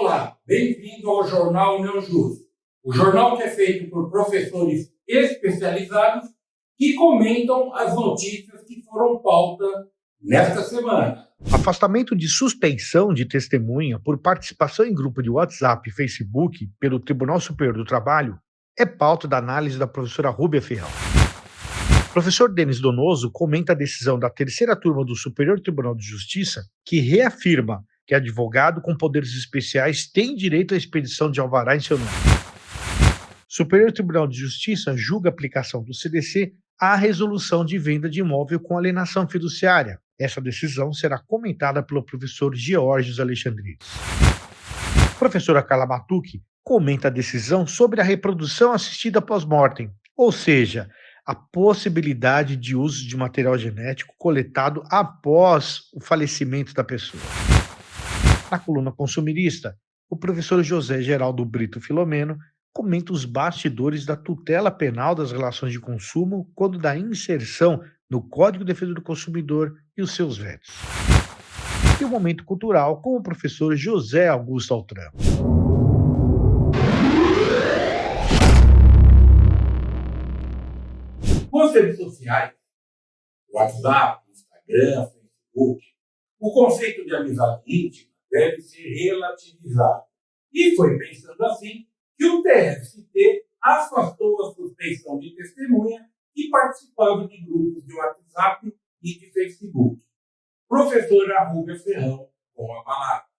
Olá, bem-vindo ao Jornal Neojus, o jornal que é feito por professores especializados que comentam as notícias que foram pauta nesta semana. Afastamento de suspeição de testemunha por participação em grupo de WhatsApp e Facebook pelo Tribunal Superior do Trabalho é pauta da análise da professora Rúbia Ferrão. O professor Denis Donoso comenta a decisão da terceira turma do Superior Tribunal de Justiça que reafirma que advogado com poderes especiais tem direito à expedição de alvará em seu nome. O Superior Tribunal de Justiça julga a aplicação do CDC à resolução de venda de imóvel com alienação fiduciária. Essa decisão será comentada pelo professor Geórgios Alexandrides. A professora Carla Matucci comenta a decisão sobre a reprodução assistida pós-mortem, ou seja, a possibilidade de uso de material genético coletado após o falecimento da pessoa. Na coluna Consumirista, o professor José Geraldo Brito Filomeno comenta os bastidores da tutela penal das relações de consumo quando da inserção no Código de Defesa do Consumidor e os seus vetos. E o Momento Cultural com o professor José Augusto Altran. Com as redes sociais, WhatsApp, Instagram, Facebook, o conceito de amizade íntima deve ser relativizado. E foi pensando assim que o TST afastou a suspeição de testemunha que participava de grupos de WhatsApp e de Facebook. Professora Rúbia Ferrão, com a palavra.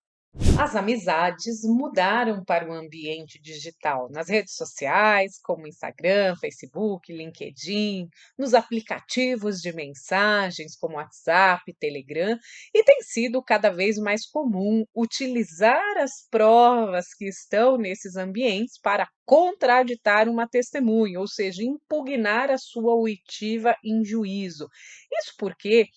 As amizades mudaram para o ambiente digital, nas redes sociais, como Instagram, Facebook, LinkedIn, nos aplicativos de mensagens, como WhatsApp, Telegram, e tem sido cada vez mais comum utilizar as provas que estão nesses ambientes para contraditar uma testemunha, ou seja, impugnar a sua oitiva em juízo. Isso porque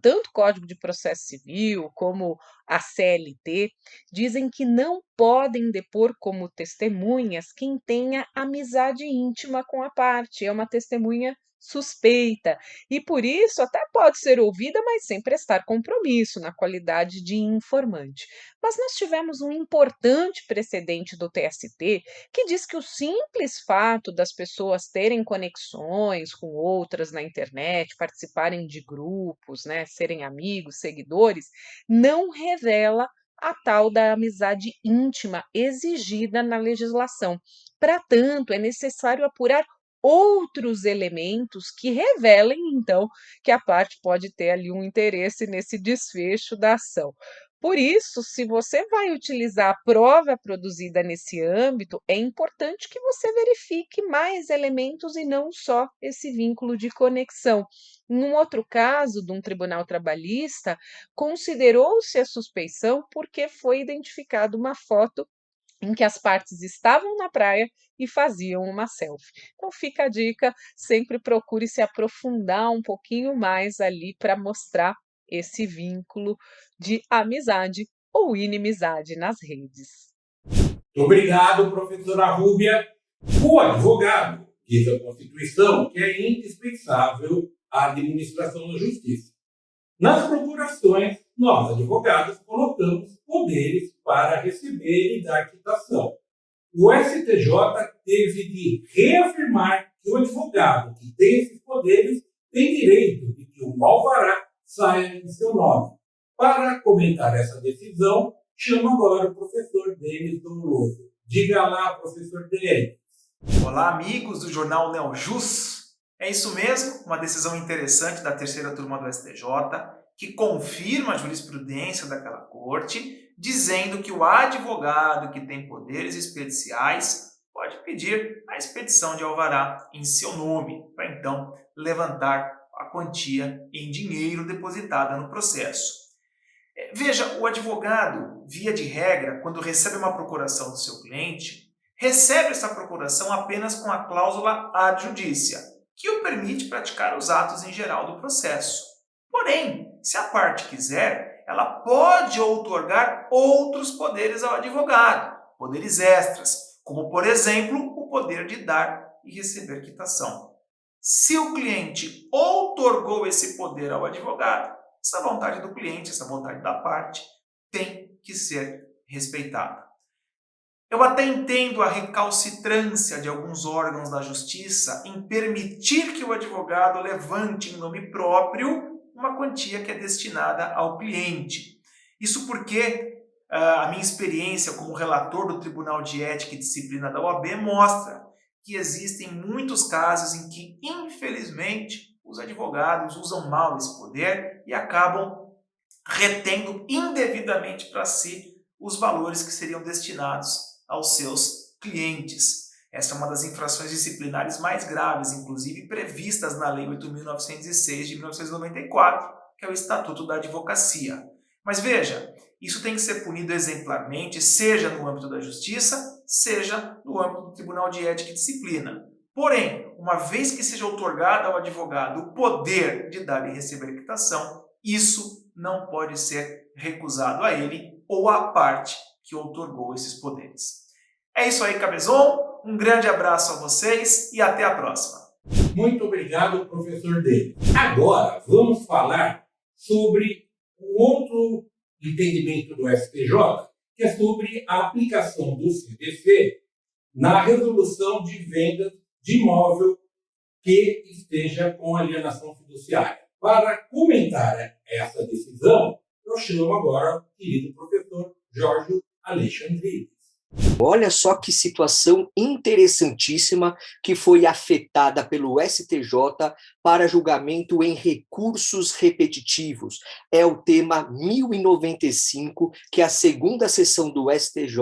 tanto o Código de Processo Civil como a CLT dizem que não podem depor como testemunhas quem tenha amizade íntima com a parte, é uma testemunha suspeita, e por isso até pode ser ouvida, mas sem prestar compromisso na qualidade de informante. Mas nós tivemos um importante precedente do TST que diz que o simples fato das pessoas terem conexões com outras na internet, participarem de grupos, né, serem amigos, seguidores, não revela a tal da amizade íntima exigida na legislação. Para tanto, é necessário apurar outros elementos que revelem, então, que a parte pode ter ali um interesse nesse desfecho da ação. Por isso, se você vai utilizar a prova produzida nesse âmbito, é importante que você verifique mais elementos e não só esse vínculo de conexão. Num outro caso, de um tribunal trabalhista, considerou-se a suspeição porque foi identificada uma foto em que as partes estavam na praia e faziam uma selfie. Então fica a dica, sempre procure se aprofundar um pouquinho mais ali para mostrar esse vínculo de amizade ou inimizade nas redes. Muito obrigado, professora Rúbia. O advogado diz a Constituição que é indispensável à administração da justiça. Nas procurações, nós, advogados, colocamos poderes para receber e dar quitação. O STJ teve de reafirmar que o advogado que tem esses poderes tem direito de que o alvará saia em seu nome. Para comentar essa decisão, chamo agora o professor Denis Donoso. Diga lá, professor Denis. Olá, amigos do Jornal Neojus. É isso mesmo, uma decisão interessante da terceira turma do STJ, que confirma a jurisprudência daquela corte, dizendo que o advogado que tem poderes especiais pode pedir a expedição de alvará em seu nome, para então levantar a quantia em dinheiro depositada no processo. Veja, o advogado, via de regra, quando recebe uma procuração do seu cliente, recebe essa procuração apenas com a cláusula ad judicia, que o permite praticar os atos em geral do processo. Porém, se a parte quiser, ela pode outorgar outros poderes ao advogado, poderes extras, como, por exemplo, o poder de dar e receber quitação. Se o cliente outorgou esse poder ao advogado, essa vontade do cliente, essa vontade da parte, tem que ser respeitada. Eu até entendo a recalcitrância de alguns órgãos da justiça em permitir que o advogado levante em nome próprio uma quantia que é destinada ao cliente. Isso porque a minha experiência como relator do Tribunal de Ética e Disciplina da OAB mostra que existem muitos casos em que, infelizmente, os advogados usam mal esse poder e acabam retendo indevidamente para si os valores que seriam destinados aos seus clientes. Essa é uma das infrações disciplinares mais graves, inclusive previstas na Lei 8.906 de 1994, que é o Estatuto da Advocacia. Mas veja, isso tem que ser punido exemplarmente, seja no âmbito da Justiça, seja no âmbito do Tribunal de Ética e Disciplina. Porém, uma vez que seja outorgado ao advogado o poder de dar e receber quitação, isso não pode ser recusado a ele ou à parte que outorgou esses poderes. É isso aí, Cabezon. Um grande abraço a vocês e até a próxima. Muito obrigado, professor David. Agora, vamos falar sobre um outro entendimento do STJ, que é sobre a aplicação do CDC na resolução de venda de imóvel que esteja com alienação fiduciária. Para comentar essa decisão, eu chamo agora o querido professor Jorge Alexandrides. Olha só que situação interessantíssima que foi afetada pelo STJ para julgamento em recursos repetitivos. É o tema 1095 que a segunda sessão do STJ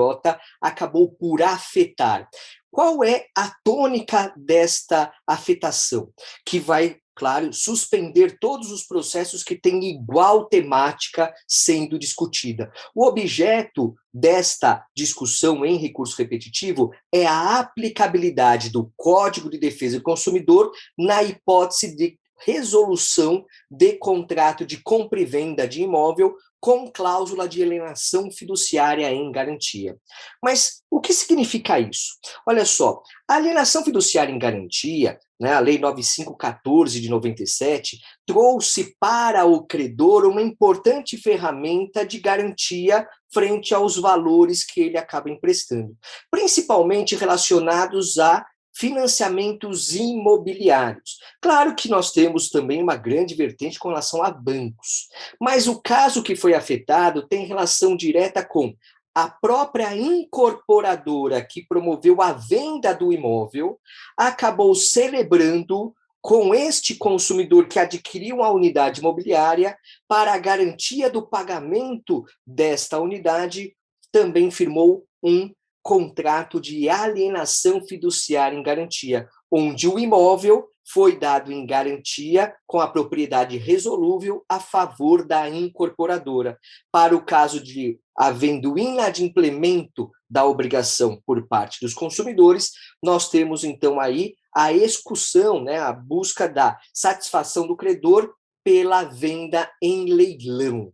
acabou por afetar. Qual é a tônica desta afetação? Que vai, claro, suspender todos os processos que têm igual temática sendo discutida. O objeto desta discussão em recurso repetitivo é a aplicabilidade do Código de Defesa do Consumidor na hipótese de resolução de contrato de compra e venda de imóvel com cláusula de alienação fiduciária em garantia. Mas o que significa isso? Olha só, a alienação fiduciária em garantia, né, a Lei 9514 de 97, trouxe para o credor uma importante ferramenta de garantia frente aos valores que ele acaba emprestando, principalmente relacionados a financiamentos imobiliários. Claro que nós temos também uma grande vertente com relação a bancos, mas o caso que foi afetado tem relação direta com a própria incorporadora que promoveu a venda do imóvel, acabou celebrando com este consumidor que adquiriu a unidade imobiliária para a garantia do pagamento desta unidade, também firmou um contrato de alienação fiduciária em garantia, onde o imóvel foi dado em garantia com a propriedade resolúvel a favor da incorporadora. Para o caso de havendo inadimplemento da obrigação por parte dos consumidores, nós temos então aí a execução, né, a busca da satisfação do credor pela venda em leilão.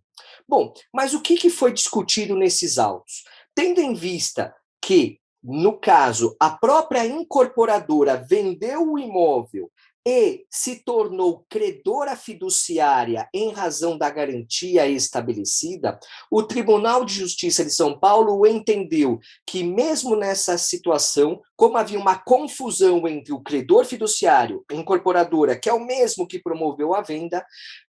Bom, mas o que foi discutido nesses autos? Tendo em vista que, no caso, a própria incorporadora vendeu o imóvel e se tornou credora fiduciária em razão da garantia estabelecida, o Tribunal de Justiça de São Paulo entendeu que, mesmo nessa situação, como havia uma confusão entre o credor fiduciário e a incorporadora, que é o mesmo que promoveu a venda,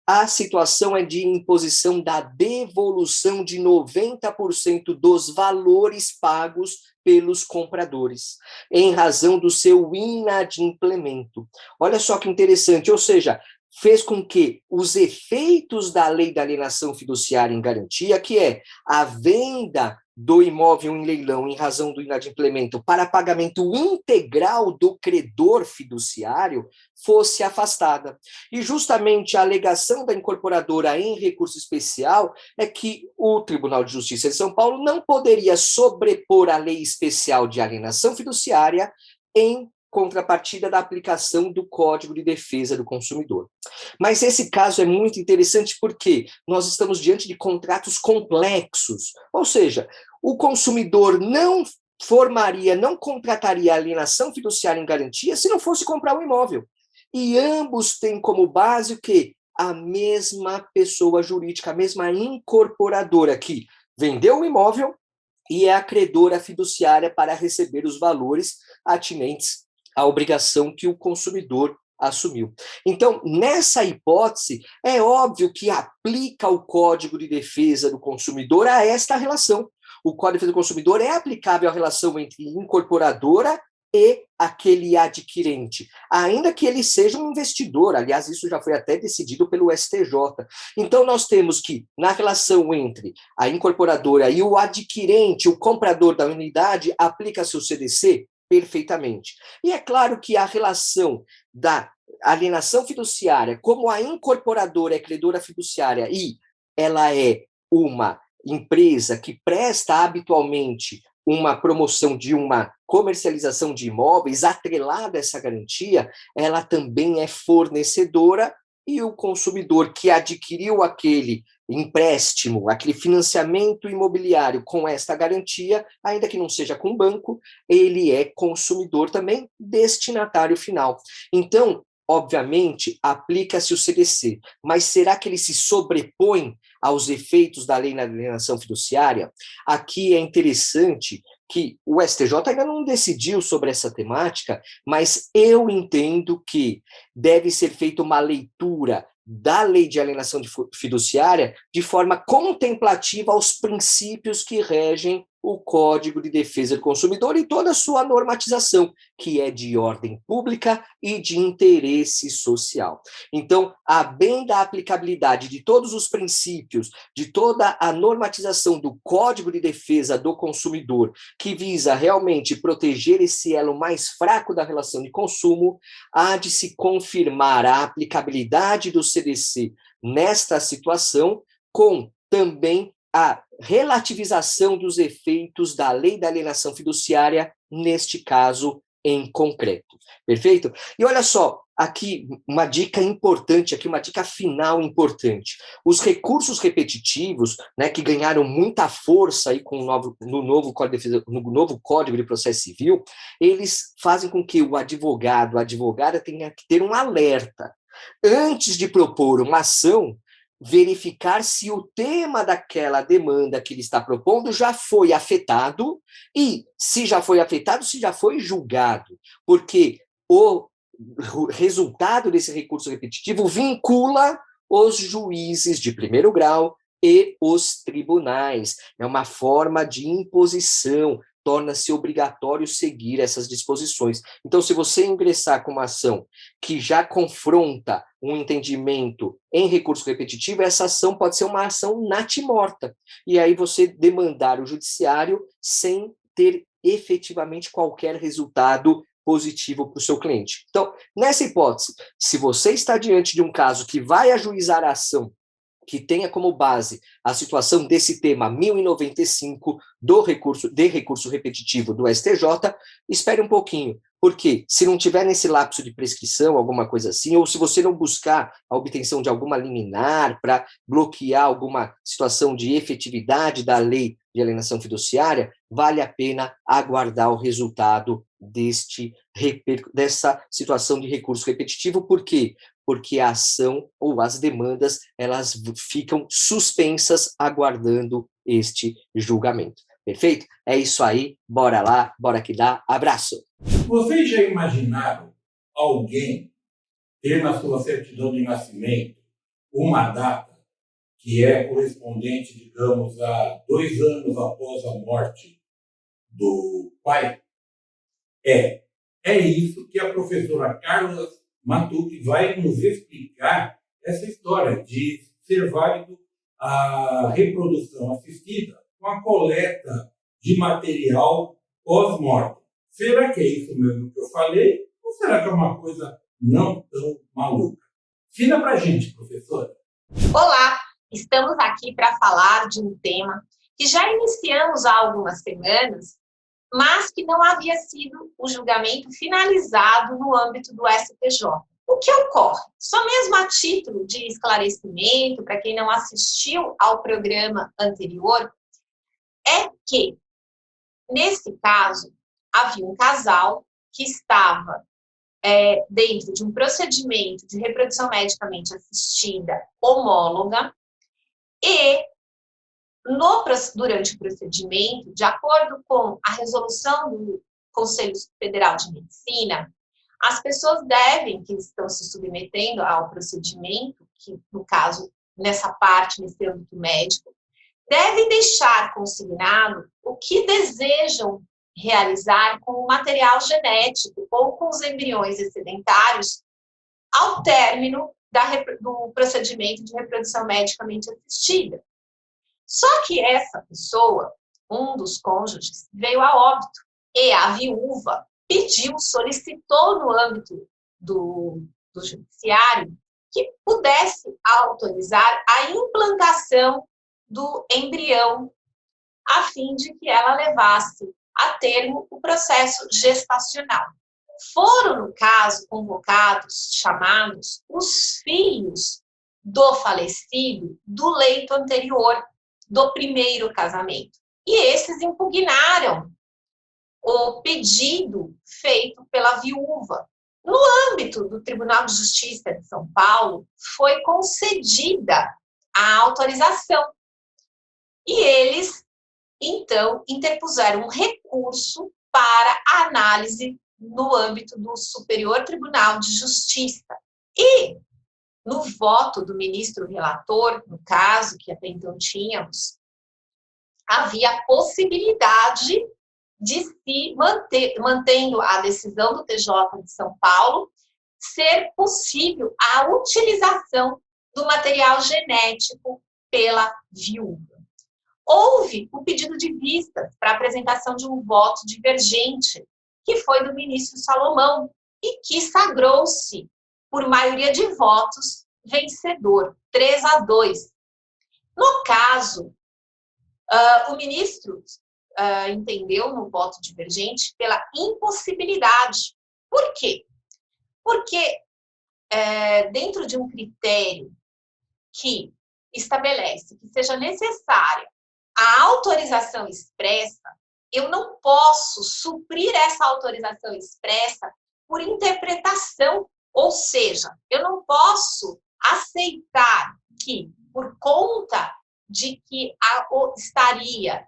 a situação é de imposição da devolução de 90% dos valores pagos pelos compradores, em razão do seu inadimplemento. Olha só que interessante, ou seja, fez com que os efeitos da lei da alienação fiduciária em garantia, que é a venda do imóvel em leilão em razão do inadimplemento para pagamento integral do credor fiduciário, fosse afastada. E justamente a alegação da incorporadora em recurso especial é que o Tribunal de Justiça de São Paulo não poderia sobrepor a lei especial de alienação fiduciária em contrapartida da aplicação do Código de Defesa do Consumidor. Mas esse caso é muito interessante porque nós estamos diante de contratos complexos, ou seja, o consumidor não contrataria alienação fiduciária em garantia se não fosse comprar o imóvel. E ambos têm como base o quê? A mesma pessoa jurídica, a mesma incorporadora que vendeu o imóvel e é a credora fiduciária para receber os valores atinentes à obrigação que o consumidor assumiu. Então, nessa hipótese, é óbvio que aplica o Código de Defesa do Consumidor a esta relação. O Código de Defesa do Consumidor é aplicável à relação entre incorporadora e aquele adquirente, ainda que ele seja um investidor. Aliás, isso já foi até decidido pelo STJ. Então, nós temos que, na relação entre a incorporadora e o adquirente, o comprador da unidade, aplica-se o CDC perfeitamente. E é claro que a relação da alienação fiduciária, como a incorporadora é credora fiduciária e ela é uma empresa que presta habitualmente uma promoção de uma comercialização de imóveis atrelada a essa garantia, ela também é fornecedora e o consumidor que adquiriu aquele empréstimo, aquele financiamento imobiliário com esta garantia, ainda que não seja com banco, ele é consumidor também, destinatário final. Então, obviamente, aplica-se o CDC, mas será que ele se sobrepõe aos efeitos da lei na alienação fiduciária? Aqui é interessante que o STJ ainda não decidiu sobre essa temática, mas eu entendo que deve ser feita uma leitura da lei de alienação fiduciária de forma contemplativa aos princípios que regem o Código de Defesa do Consumidor e toda a sua normatização, que é de ordem pública e de interesse social. Então, a bem da aplicabilidade de todos os princípios, de toda a normatização do Código de Defesa do Consumidor, que visa realmente proteger esse elo mais fraco da relação de consumo, há de se confirmar a aplicabilidade do CDC nesta situação, com também a relativização dos efeitos da lei da alienação fiduciária, neste caso em concreto. Perfeito? E olha só, aqui uma dica importante, aqui uma dica final importante. Os recursos repetitivos, né, que ganharam muita força aí no novo Código de Processo Civil, eles fazem com que o advogado, a advogada tenha que ter um alerta. Antes de propor uma ação, verificar se o tema daquela demanda que ele está propondo já foi afetado e, se já foi afetado, se já foi julgado, porque o resultado desse recurso repetitivo vincula os juízes de primeiro grau e os tribunais. É uma forma de imposição, torna-se obrigatório seguir essas disposições. Então, se você ingressar com uma ação que já confronta um entendimento em recurso repetitivo, essa ação pode ser uma ação natimorta. E aí você demandar o judiciário sem ter efetivamente qualquer resultado positivo para o seu cliente. Então, nessa hipótese, se você está diante de um caso que vai ajuizar a ação que tenha como base a situação desse tema 1095 de recurso repetitivo do STJ, espere um pouquinho, porque se não tiver nesse lapso de prescrição, alguma coisa assim, ou se você não buscar a obtenção de alguma liminar para bloquear alguma situação de efetividade da lei de alienação fiduciária, vale a pena aguardar o resultado dessa situação de recurso repetitivo. Por quê? Porque a ação ou as demandas, elas ficam suspensas aguardando este julgamento. Perfeito? É isso aí, bora lá, bora que dá. Abraço! Vocês já imaginaram alguém ter na sua certidão de nascimento uma data que é correspondente, digamos, a 2 anos após a morte do pai? É isso que a professora Carla Matucci vai nos explicar, essa história de ser válido a reprodução assistida com a coleta de material pós-mortem. Será que é isso mesmo que eu falei? Ou será que é uma coisa não tão maluca? Ensina pra gente, professora. Olá, estamos aqui para falar de um tema que já iniciamos há algumas semanas, mas que não havia sido o julgamento finalizado no âmbito do STJ. O que ocorre? Só mesmo a título de esclarecimento, para quem não assistiu ao programa anterior, é que, nesse caso, havia um casal que estava dentro de um procedimento de reprodução medicamente assistida homóloga e Durante o procedimento, de acordo com a resolução do Conselho Federal de Medicina, as pessoas que estão se submetendo ao procedimento, que no caso, nessa parte, nesse âmbito médico, devem deixar consignado o que desejam realizar com o material genético ou com os embriões excedentários ao término do procedimento de reprodução medicamente assistida. Só que essa pessoa, um dos cônjuges, veio a óbito e a viúva solicitou no âmbito do judiciário que pudesse autorizar a implantação do embrião a fim de que ela levasse a termo o processo gestacional. Foram, no caso, chamados os filhos do falecido do leito anterior, do primeiro casamento. E esses impugnaram o pedido feito pela viúva. No âmbito do Tribunal de Justiça de São Paulo, foi concedida a autorização. E eles, então, interpuseram um recurso para a análise no âmbito do Superior Tribunal de Justiça. E, no voto do ministro relator, no caso que até então tínhamos, havia a possibilidade de se mantendo a decisão do TJ de São Paulo, ser possível a utilização do material genético pela viúva. Houve o pedido de vistas para apresentação de um voto divergente, que foi do ministro Salomão, e que sagrou-se, por maioria de votos, vencedor, 3-2. No caso, o ministro entendeu no voto divergente pela impossibilidade. Por quê? Porque dentro de um critério que estabelece que seja necessária a autorização expressa, eu não posso suprir essa autorização expressa por interpretação, ou seja, eu não posso aceitar que, por conta de que estaria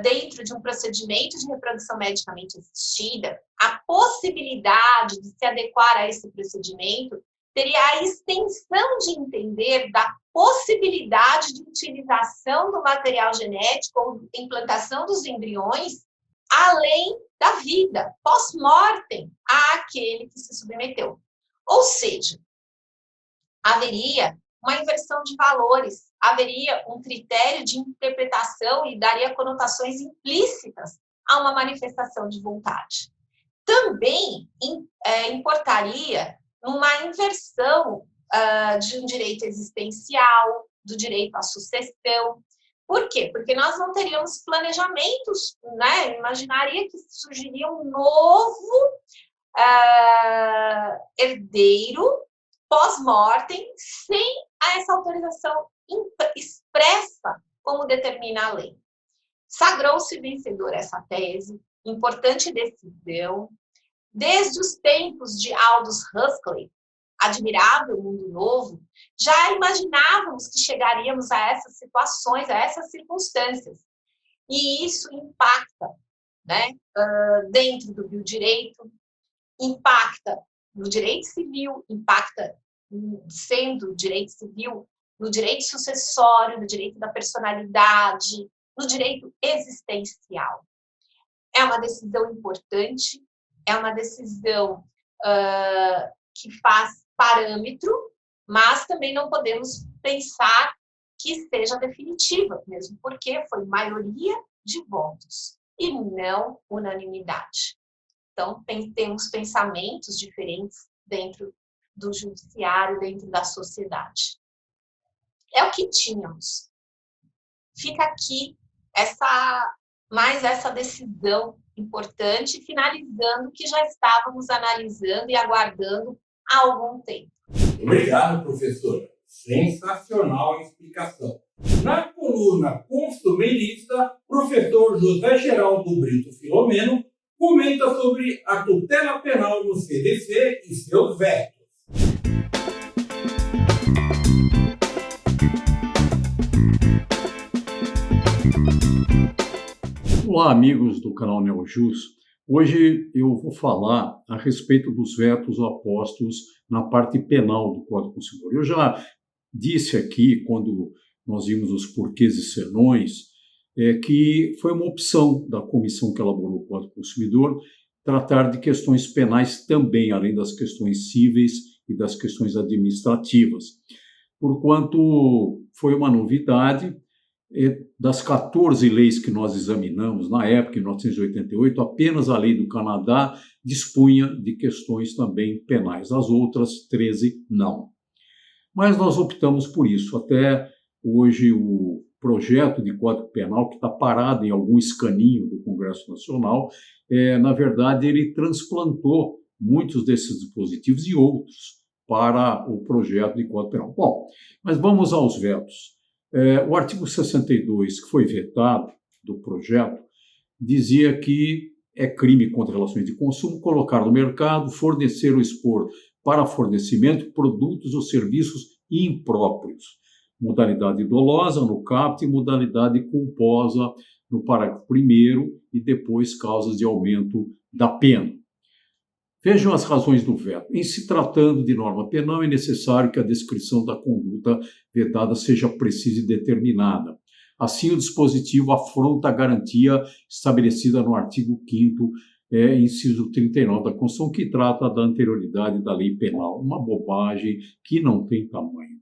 dentro de um procedimento de reprodução medicamente assistida, a possibilidade de se adequar a esse procedimento teria a extensão de entender da possibilidade de utilização do material genético ou implantação dos embriões além da vida, pós-mortem, àquele que se submeteu. Ou seja, haveria uma inversão de valores, haveria um critério de interpretação e daria conotações implícitas a uma manifestação de vontade. Também importaria numa inversão de um direito existencial, do direito à sucessão. Por quê? Porque nós não teríamos planejamentos, né? Imaginaria que surgiria um novo herdeiro pós-mortem sem essa autorização expressa, como determina a lei. Sagrou-se vencedor essa tese, importante decisão. Desde os tempos de Aldous Huxley, Admirável Mundo Novo, já imaginávamos que chegaríamos a essas situações, a essas circunstâncias. E isso impacta, né, dentro do biodireito, impacta no direito civil, impacta, sendo direito civil, no direito sucessório, no direito da personalidade, no direito existencial. É uma decisão importante, é uma decisão que faz parâmetro, mas também não podemos pensar que seja definitiva, mesmo porque foi maioria de votos e não unanimidade. Então, temos pensamentos diferentes dentro do judiciário, dentro da sociedade. É o que tínhamos. Fica aqui mais essa decisão importante, finalizando o que já estávamos analisando e aguardando há algum tempo. Obrigado, professora. Sensacional a explicação. Na coluna Consumerista, professor José Geraldo Brito Filomeno comenta sobre a tutela penal no CDC e seus vetos. Olá, amigos do canal NeoJus. Hoje eu vou falar a respeito dos vetos apostos na parte penal do Código do Consumidor. Eu já disse aqui, quando nós vimos os porquês e senões, que foi uma opção da comissão que elaborou o Código do Consumidor tratar de questões penais também, além das questões cíveis e das questões administrativas. Porquanto foi uma novidade, das 14 leis que nós examinamos na época, em 1988, apenas a lei do Canadá dispunha de questões também penais, as outras 13 não. Mas nós optamos por isso. Até hoje o projeto de Código Penal, que está parado em algum escaninho do Congresso Nacional, na verdade ele transplantou muitos desses dispositivos e outros para o projeto de Código Penal. Bom, mas vamos aos vetos. O artigo 62, que foi vetado do projeto, dizia que é crime contra relações de consumo colocar no mercado, fornecer ou expor para fornecimento produtos ou serviços impróprios. Modalidade dolosa no caput e modalidade culposa no parágrafo 1º e depois causas de aumento da pena. Vejam as razões do veto. Em se tratando de norma penal, é necessário que a descrição da conduta vetada seja precisa e determinada. Assim, o dispositivo afronta a garantia estabelecida no artigo 5º, inciso 39 da Constituição, que trata da anterioridade da lei penal. Uma bobagem que não tem tamanho.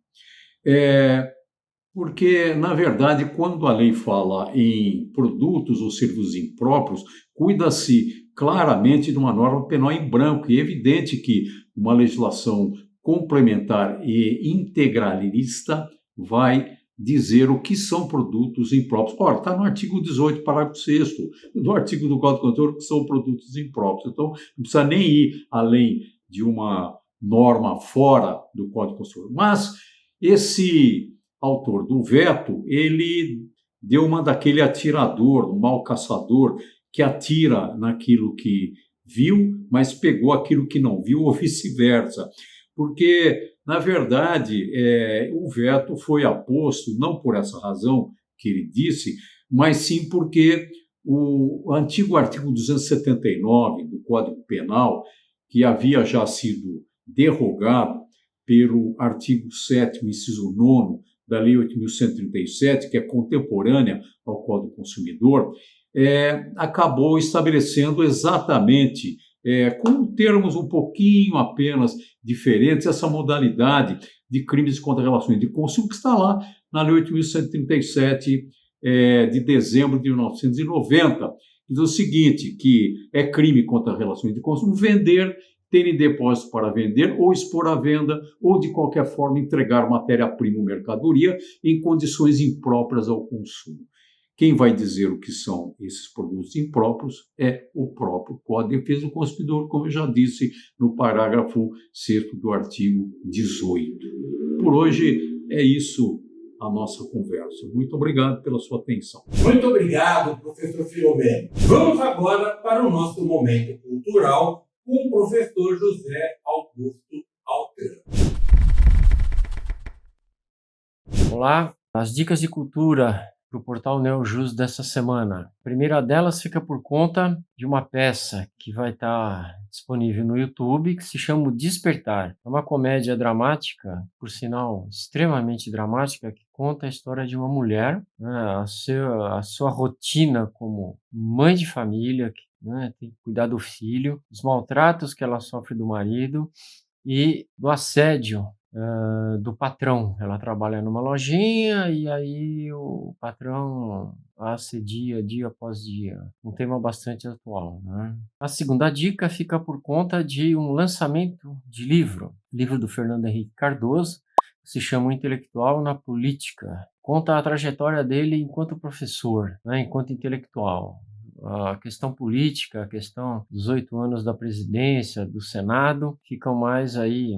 Porque, na verdade, quando a lei fala em produtos ou serviços impróprios, cuida-se claramente de uma norma penal em branco. E é evidente que uma legislação complementar e integralista vai dizer o que são produtos impróprios. Ora, está no artigo 18, parágrafo 6º, do artigo do Código do Consumidor, que são produtos impróprios. Então, não precisa nem ir além de uma norma fora do Código do Consumidor. Mas esse autor do veto, ele deu uma daquele atirador, um mau caçador, que atira naquilo que viu, mas pegou aquilo que não viu, ou vice-versa. Porque, na verdade, o veto foi aposto, não por essa razão que ele disse, mas sim porque o antigo artigo 279 do Código Penal, que havia já sido derrogado pelo artigo 7º, inciso 9º, da Lei 8.137, que é contemporânea ao Código do Consumidor, acabou estabelecendo exatamente, com termos um pouquinho apenas diferentes, essa modalidade de crimes contra relações de consumo que está lá na Lei 8.137 de dezembro de 1990. Diz o seguinte, que é crime contra relações de consumo vender, ter em depósito para vender ou expor à venda ou, de qualquer forma, entregar matéria-prima ou mercadoria em condições impróprias ao consumo. Quem vai dizer o que são esses produtos impróprios é o próprio Código de Defesa do Consumidor, como eu já disse no parágrafo 6º do artigo 18. Por hoje é isso a nossa conversa. Muito obrigado pela sua atenção. Muito obrigado, professor Filomeno. Vamos agora para o nosso momento cultural com o professor José Augusto Altran. Olá, as dicas de cultura para o portal NeoJus dessa semana. A primeira delas fica por conta de uma peça que vai estar disponível no YouTube, que se chama O Despertar. É uma comédia dramática, por sinal extremamente dramática, que conta a história de uma mulher, né, a sua rotina como mãe de família, né, tem que cuidar do filho, os maltratos que ela sofre do marido e do assédio do patrão. Ela trabalha numa lojinha e aí o patrão a assedia dia após dia. Um tema bastante atual, né? A segunda dica fica por conta de um lançamento de livro do Fernando Henrique Cardoso, que se chama O Intelectual na Política. Conta a trajetória dele enquanto professor, né, enquanto intelectual. A questão política, a questão dos 8 anos da presidência, do Senado, ficam mais aí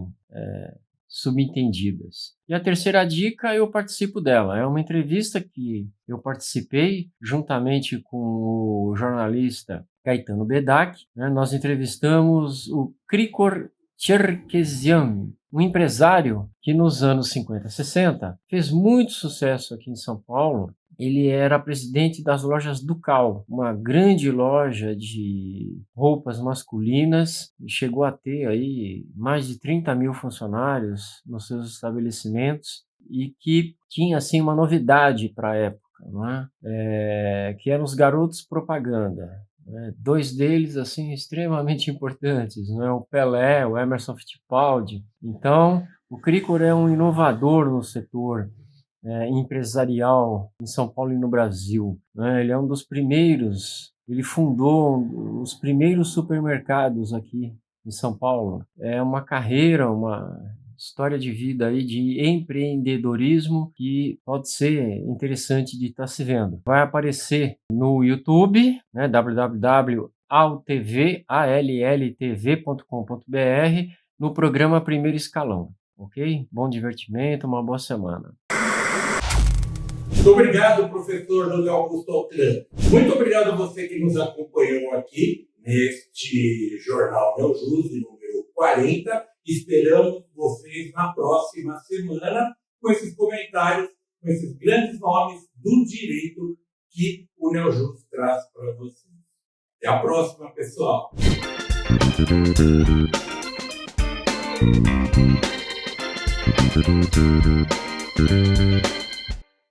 subentendidas. E a terceira dica, eu participo dela. É uma entrevista que eu participei juntamente com o jornalista Caetano Bedak, né? Nós entrevistamos o Krikor Cherkesian, um empresário que nos anos 50 e 60 fez muito sucesso aqui em São Paulo ele era presidente das lojas Ducal, uma grande loja de roupas masculinas, e chegou a ter aí mais de 30 mil funcionários nos seus estabelecimentos e que tinha assim uma novidade para a época, não é? Que eram os garotos propaganda. Né? Dois deles assim extremamente importantes, não é? O Pelé, o Emerson Fittipaldi. Então, o Cricor é um inovador no setor empresarial em São Paulo e no Brasil. Né? Ele é um dos primeiros, ele fundou os primeiros supermercados aqui em São Paulo. É uma carreira, uma história de vida aí de empreendedorismo que pode ser interessante de estar se vendo. Vai aparecer no YouTube, né, www.alltv.com.br, no programa Primeiro Escalão. Ok? Bom divertimento, uma boa semana. Muito obrigado, professor José Augusto Altran. Muito obrigado a você que nos acompanhou aqui neste Jornal Neojus, número 40. Esperamos vocês na próxima semana com esses comentários, com esses grandes nomes do direito que o Neojus traz para vocês. Até a próxima, pessoal!